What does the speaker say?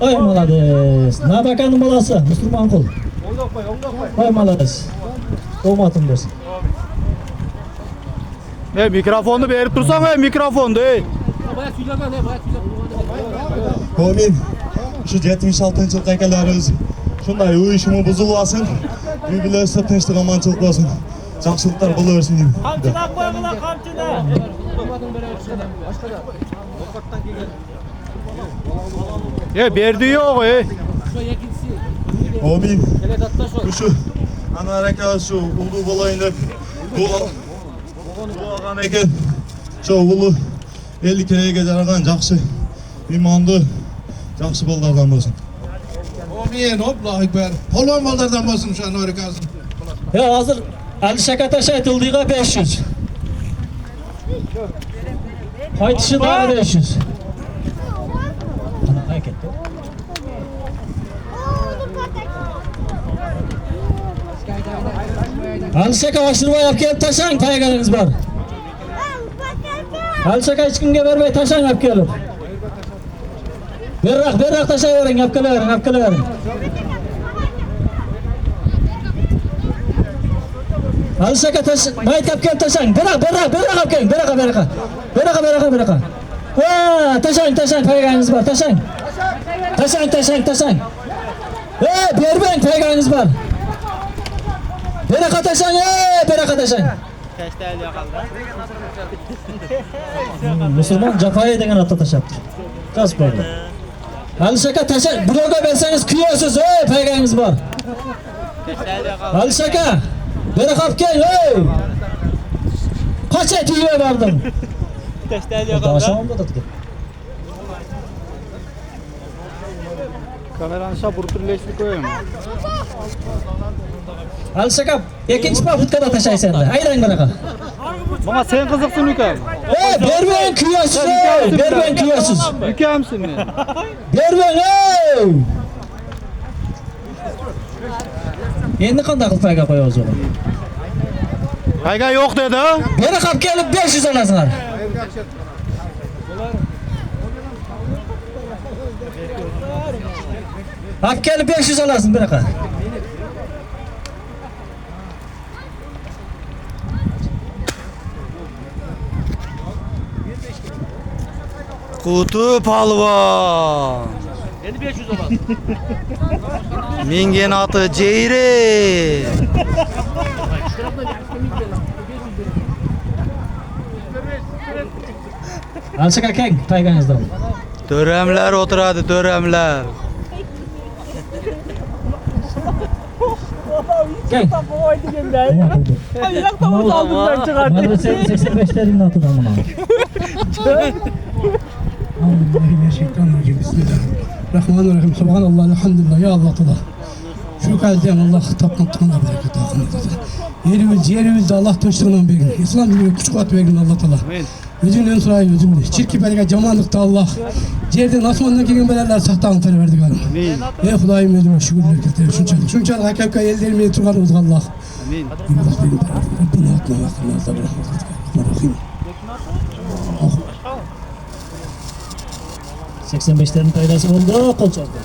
Oy malades. Nabakanın balası Müslüman kul. Oy malades. Doğmatın dersin. Mikrofonu berip tursan mikrofonu. Amin. Şu 76. yıl kaykalarız. Şunday uyuşumu bozulmasın. Birbirlerine tinçlik amançılık olsun. Жақсылықтар бола берсін деймін. Қамшыдан қойғыла қамшыны. Berdi yok. Amin. Şu ana hareket şu ulu bolayın hep. Doğan eken. Şu ulu 50 kereye jarаған жақсы imanlı жақсы балдардан болсын. Amin. Allahu Ekber. Polon ballardan bolsun şu an harikasın. Ya hazır Ali Şaka Taşay Tıldığa 500. Haytışı daha 500. Ana hareket. Ali Şaka aşırı yap gelip taşan kayganınız var. Ali Şaka hiç kimge vermey taşan yap gelip. Berrak taşay verin yap verin. Ali Şaka taş, bayt yapken taşan, berak yapken, beraka. Vaa, taşan, payganınız var, taşan. Berben payganınız var. Beraka taşan. Müslüman Cafa'ya degen atta taş yaptı. Kas böyle. Ali Şaka taşan, bloga verseniz kıyıyorsunuz, payganınız var. Ali Şaka. Beni kapken, hey! Kaç etiye vardım? Aşağımda da tıkır. Kameranı burturleştik koyayım. Ali Şaka, ikinci pafutkada taşay sende. Ayran bana. Bana sen kızıksın Hükam. Berben kıyasız. Hükamsın mı? Berben, hey! Endi qanday qilib payga qo'yamiz uni? Payga yok dedi. Beni qap kelib 500 olasizlar. Qap kelib 500 olasin bunaqa. Kutu palvan. Endi 500 oladi. Mengen atı Ceyri. Ali Şaka keng payganızdan. Döremler oturadi, döremler. Keng. Boy degenday. Ayaqda o'z oldimdan chiqardi. Madrasa 85'lerin atıdan bana. Euzubillahimineşşeytanirracim. Bismillahirrahmanirrahim. Subhanallah, elhamdülillah. Ya Allah Teala. Şu kalden Allah tapmaktan bereket akınır. Yerimizde Allah töştüğünden begin. İslam dinine güç kuvvet begin Allah Teala. Özümden sorayım özümden. Çirki belge camanlıkta Allah. Yerden asmandan gelin belerler sahtağın teri verdik hanım. Ey Hudayım özüme şükürler getirdim. Şunçalık hakika ellerimi turganımız Allah. Amin. Rabbini atma vakırlar da bırakmadık. 85'lerin paydası oldu. Kol çarptı.